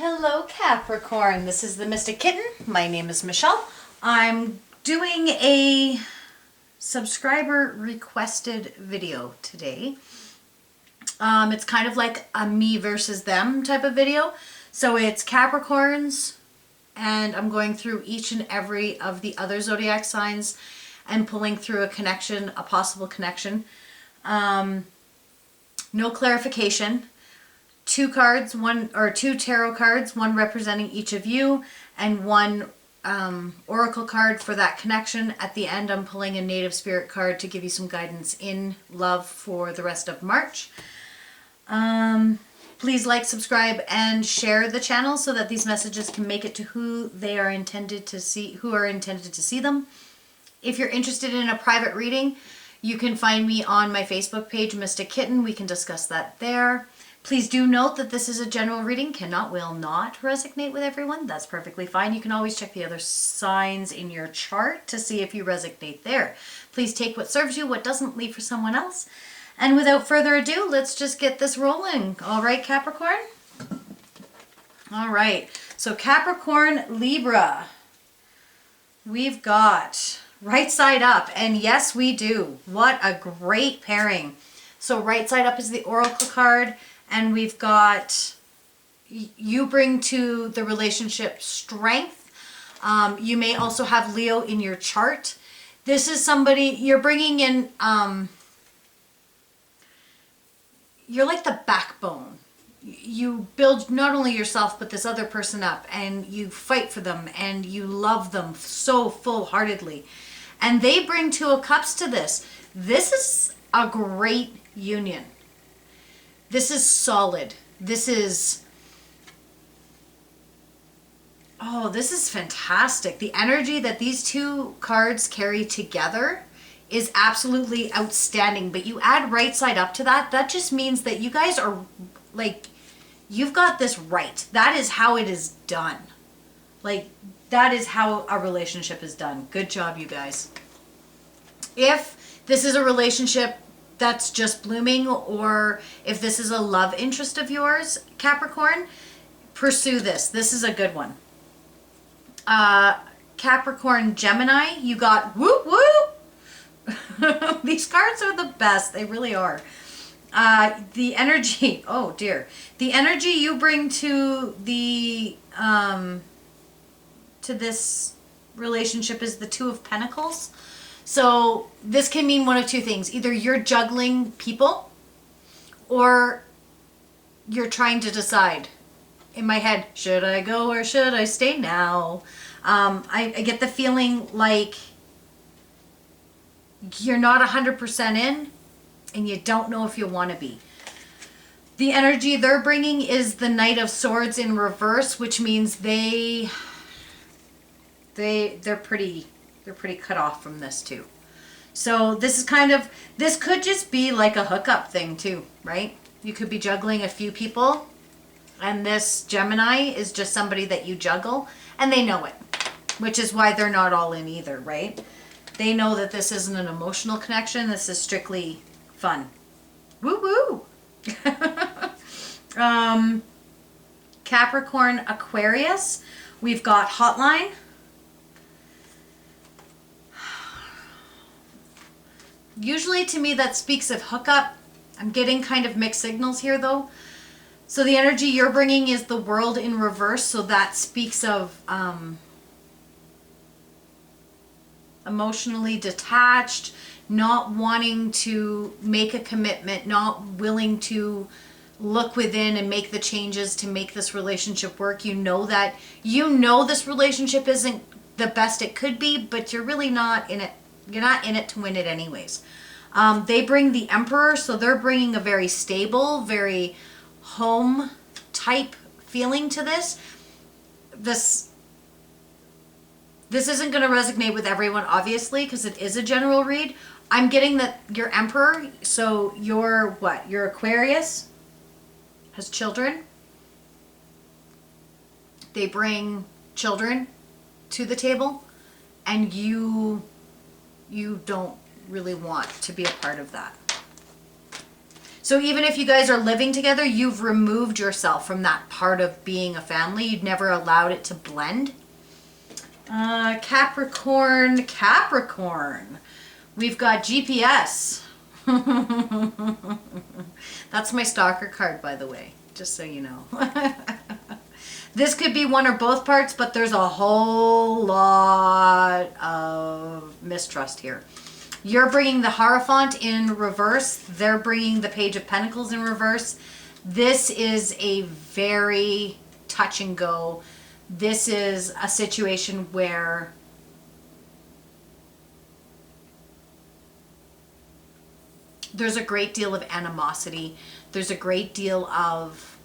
Hello Capricorn, this is the Mystic Kitten. My name is Michelle. I'm doing a subscriber requested video today. It's kind of like a me versus them type of video. So it's Capricorns and I'm going through each and every of the other zodiac signs and pulling through a connection, a possible connection. No clarification. Two tarot cards, one representing each of you, and one oracle card for that connection. At the end, I'm pulling a native spirit card to give you some guidance in love for the rest of March. Please like, subscribe, and share the channel so that these messages can make it to who are intended to see them. If you're interested in a private reading, you can find me on my Facebook page, Mystic Kitten. We can discuss that there. Please do note that this is a general reading, will not resonate with everyone. That's perfectly fine. You can always check the other signs in your chart to see if you resonate there. Please take what serves you, what doesn't, leave for someone else. And without further ado, let's just get this rolling. All right, Capricorn? All right, so Capricorn, Libra. We've got right side up, and yes, we do. What a great pairing. So right side up is the oracle card. And we've got, you bring to the relationship strength. You may also have Leo in your chart. This is somebody, you're bringing in, you're like the backbone. You build not only yourself, but this other person up, and you fight for them, and you love them so full-heartedly. And they bring Two of Cups to this. This is a great union. This is solid. This is fantastic. The energy that these two cards carry together is absolutely outstanding. But you add right side up to that, that just means that you guys are like, you've got this right. That is how it is done. Like, that is how a relationship is done. Good job, you guys. If this is a relationship that's just blooming, or if this is a love interest of yours, Capricorn, pursue this. This is a good one. Capricorn, Gemini, you got whoop whoop. These cards are the best. They really are. The energy, oh dear. The energy you bring to the to this relationship is the Two of Pentacles. So this can mean one of two things. Either you're juggling people, or you're trying to decide. In my head, should I go or should I stay now? I get the feeling like you're not 100% in, and you don't know if you want to be. The energy they're bringing is the Knight of Swords in reverse, which means they're pretty cut off from this too. So this is this could just be like a hookup thing too, right? You could be juggling a few people, and this Gemini is just somebody that you juggle, and they know it, which is why they're not all in either, right? They know that this isn't an emotional connection. This is strictly fun. Woo woo. Capricorn, Aquarius, we've got hotline. Usually to me that speaks of hookup. I'm getting kind of mixed signals here though. So the energy you're bringing is the World in reverse. So that speaks of emotionally detached, not wanting to make a commitment, not willing to look within and make the changes to make this relationship work. You know this relationship isn't the best it could be, but you're really not in it. You're not in it to win it anyways. They bring the Emperor, so they're bringing a very stable, very home type feeling to this. This isn't going to resonate with everyone, obviously, because it is a general read. I'm getting that your Emperor, so your Aquarius has children. They bring children to the table, and you don't really want to be a part of that. So even if you guys are living together, you've removed yourself from that part of being a family. You'd never allowed it to blend. Capricorn. We've got GPS. That's my stalker card, by the way, just so you know. This could be one or both parts, but there's a whole lot of mistrust here. You're bringing the Hierophant in reverse. They're bringing the Page of Pentacles in reverse. This is a very touch and go. This is a situation where there's a great deal of animosity. There's a great deal of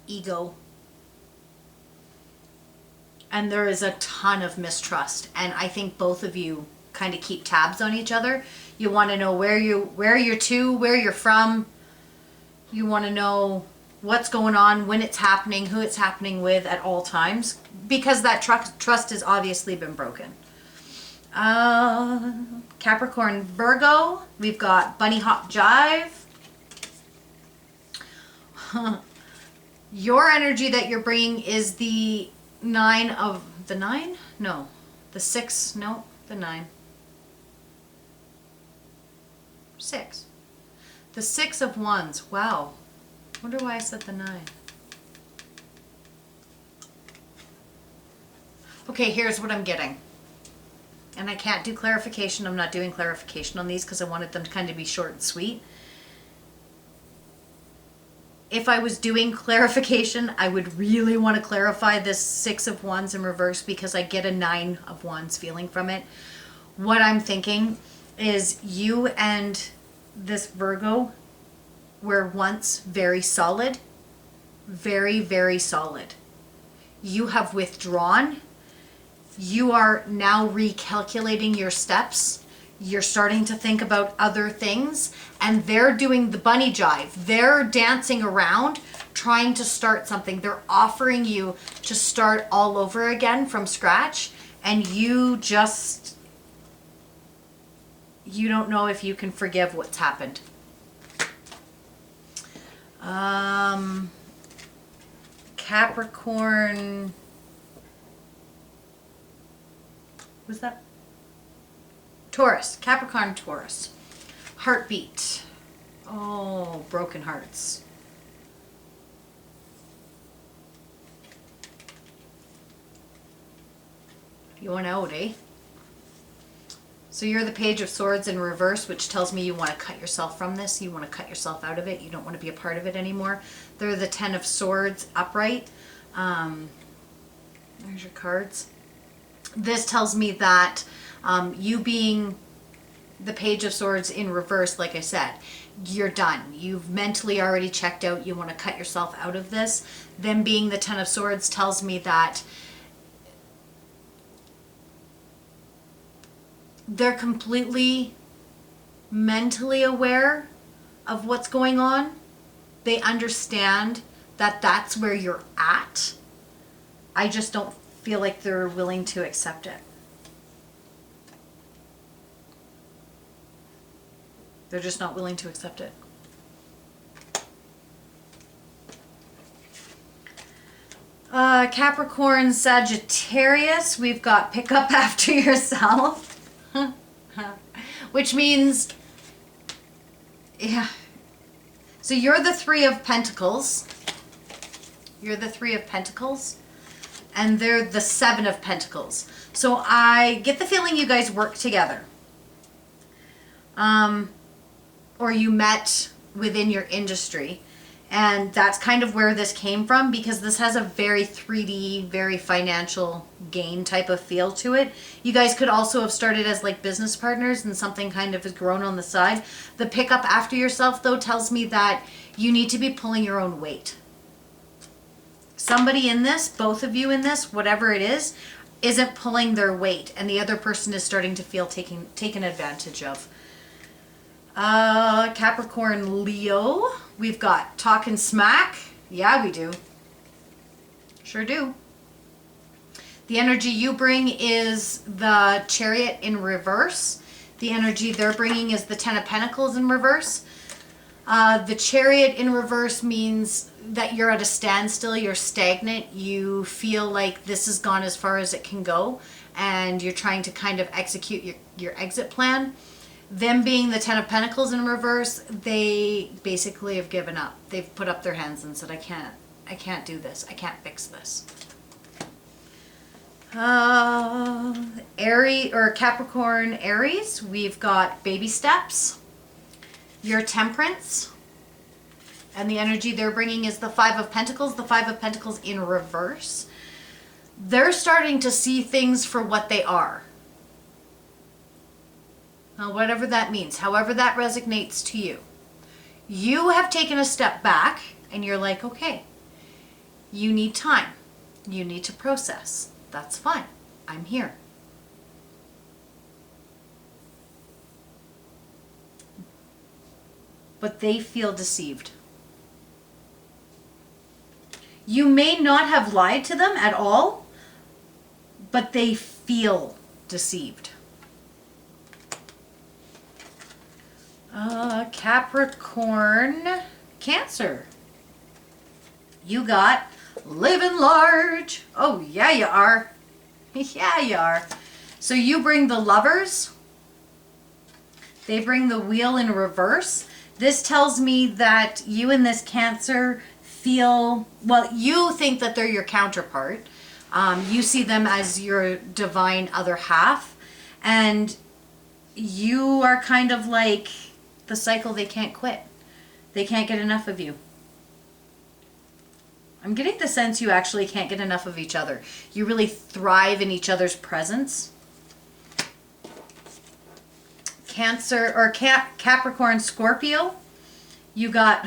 ego. And there is a ton of mistrust. And I think both of you kind of keep tabs on each other. You want to know where you're to, where you're from. You want to know what's going on, when it's happening, who it's happening with at all times, because that trust has obviously been broken. Capricorn, Virgo, we've got Bunny Hop Jive. Your energy that you're bringing is the 9 of the 9? No, the 6. No, the 9. 6. The 6 of Wands. Wow. Wonder why I said the 9. Okay, here's what I'm getting. And I can't do clarification. I'm not doing clarification on these because I wanted them to kind of be short and sweet. If I was doing clarification, I would really want to clarify this 6 of Wands in reverse because I get a 9 of Wands feeling from it. What I'm thinking is you and this Virgo were once very solid, very, very solid. You have withdrawn. You are now recalculating your steps. You're starting to think about other things, and they're doing the bunny jive. They're dancing around, trying to start something. They're offering you to start all over again from scratch, and you don't know if you can forgive what's happened. Capricorn. Was that? Taurus. Capricorn, Taurus. Heartbeat. Oh, broken hearts. You want out, eh? So you're the Page of Swords in reverse, which tells me you want to cut yourself from this. You want to cut yourself out of it. You don't want to be a part of it anymore. They're the 10 of Swords upright. There's your cards. This tells me that you being the Page of Swords in reverse, like I said, you're done. You've mentally already checked out. You want to cut yourself out of this. Them being the 10 of Swords tells me that they're completely mentally aware of what's going on. They understand that that's where you're at. I just don't feel like they're willing to accept it. They're just not willing to accept it. Capricorn, Sagittarius, we've got pick up after yourself. Which means, yeah. So you're the 3 of Pentacles. You're the 3 of Pentacles. And they're the 7 of Pentacles. So I get the feeling you guys work together. Or you met within your industry. And that's kind of where this came from, because this has a very 3D, very financial gain type of feel to it. You guys could also have started as like business partners and something kind of has grown on the side. The pick up after yourself, though, tells me that you need to be pulling your own weight. Somebody in this, both of you in this, whatever it is, isn't pulling their weight, and the other person is starting to feel taken advantage of. Capricorn, Leo. We've got talking smack. Yeah, we do. Sure do. The energy you bring is the Chariot in reverse. The energy they're bringing is the 10 of Pentacles in reverse. The Chariot in reverse means that you're at a standstill, you're stagnant, you feel like this has gone as far as it can go, and you're trying to kind of execute your exit plan. Them being the Ten of Pentacles in reverse, they basically have given up. They've put up their hands and said, I can't do this. I can't fix this. Aries or Capricorn Aries, we've got baby steps. Your Temperance, and the energy they're bringing is the Five of Pentacles. The Five of Pentacles in reverse. They're starting to see things for what they are. Now, whatever that means, however that resonates to you. You have taken a step back and you're like, okay, you need time. You need to process. That's fine. I'm here. But they feel deceived. You may not have lied to them at all, but they feel deceived. Capricorn, Cancer. You got living large. Oh, yeah, you are. Yeah, you are. So you bring the Lovers. They bring the Wheel in reverse. This tells me that you and this Cancer feel, well, you think that they're your counterpart. You see them as your divine other half. And you are kind of like the cycle they can't quit. They can't get enough of you. I'm getting the sense you actually can't get enough of each other. You really thrive in each other's presence. Cancer or Capricorn Scorpio, you got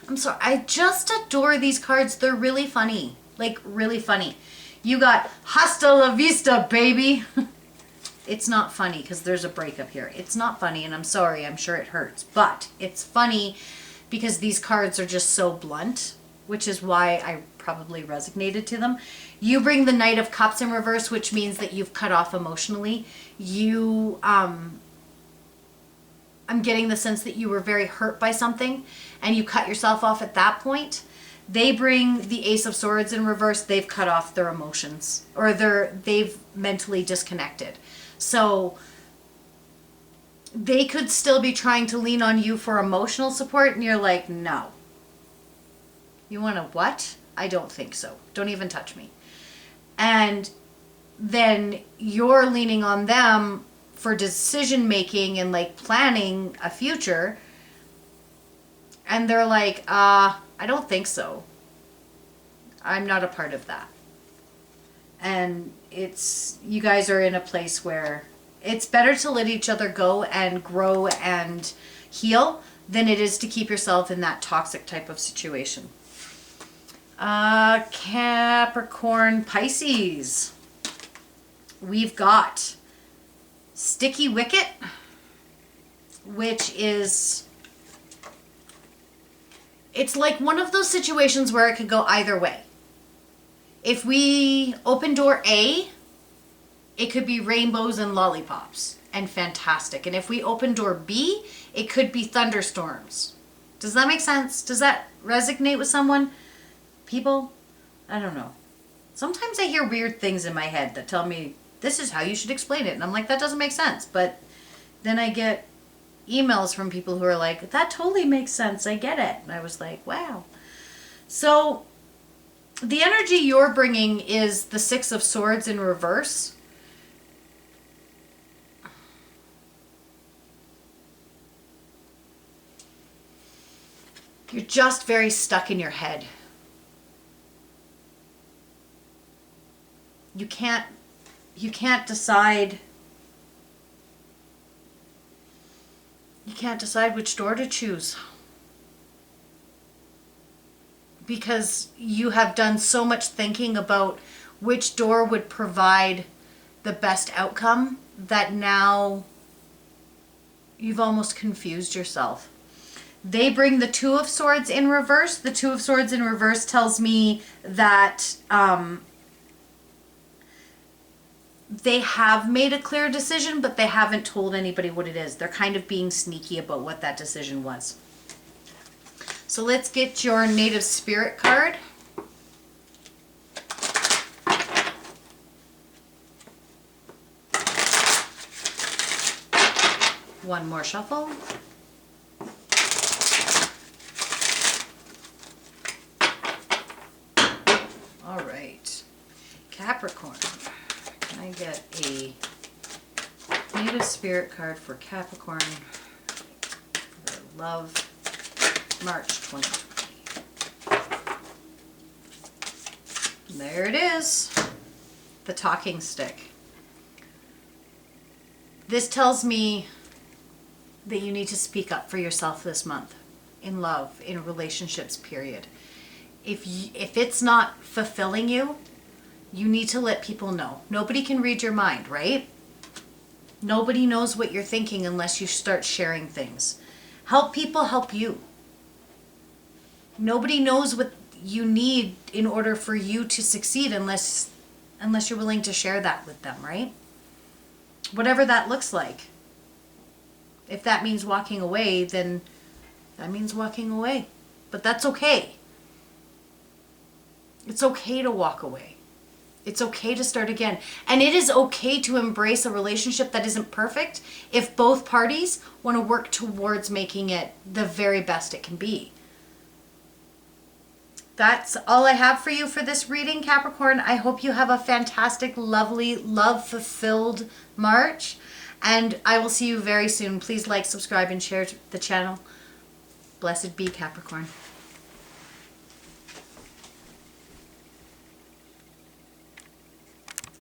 I'm sorry, I just adore these cards. They're really funny, like really funny. You got hasta la vista, baby. It's not funny because there's a breakup here. It's not funny, and I'm sorry, I'm sure it hurts, but it's funny because these cards are just so blunt, which is why I probably resonated to them. You bring the Knight of Cups in reverse, which means that you've cut off emotionally. You, I'm getting the sense that you were very hurt by something and you cut yourself off at that point. They bring the Ace of Swords in reverse. They've cut off their emotions, or they've mentally disconnected. So they could still be trying to lean on you for emotional support, and you're like, no. You want to what? I don't think so. Don't even touch me. And then you're leaning on them for decision making and like planning a future. And they're like, I don't think so. I'm not a part of that. And you guys are in a place where it's better to let each other go and grow and heal than it is to keep yourself in that toxic type of situation. Capricorn Pisces. We've got Sticky Wicket, which is, it's like one of those situations where it could go either way. If we open door A, it could be rainbows and lollipops and fantastic. And if we open door B, it could be thunderstorms. Does that make sense? Does that resonate with someone? People? I don't know. Sometimes I hear weird things in my head that tell me this is how you should explain it. And I'm like, that doesn't make sense. But then I get emails from people who are like, that totally makes sense. I get it. And I was like, wow. So the energy you're bringing is the Six of Swords in reverse. You're just very stuck in your head. You can't decide. You can't decide which door to choose. Because you have done so much thinking about which door would provide the best outcome that now you've almost confused yourself. They bring the Two of Swords in reverse. The Two of Swords in reverse tells me that they have made a clear decision, but they haven't told anybody what it is. They're kind of being sneaky about what that decision was. So let's get your native spirit card. One more shuffle. All right, Capricorn. Can I get a native spirit card for Capricorn for love, March 2020? There it is, the talking stick. This tells me that you need to speak up for yourself this month in love, in relationships, period. If it's not fulfilling you, you need to let people know. Nobody can read your mind, right? Nobody knows what you're thinking unless you start sharing things. Help people help you. Nobody knows what you need in order for you to succeed unless you're willing to share that with them, right? Whatever that looks like. If that means walking away, then that means walking away. But that's okay. It's okay to walk away. It's okay to start again. And it is okay to embrace a relationship that isn't perfect if both parties want to work towards making it the very best it can be. That's all I have for you for this reading, Capricorn. I hope you have a fantastic, lovely, love-fulfilled March. And I will see you very soon. Please like, subscribe, and share the channel. Blessed be, Capricorn.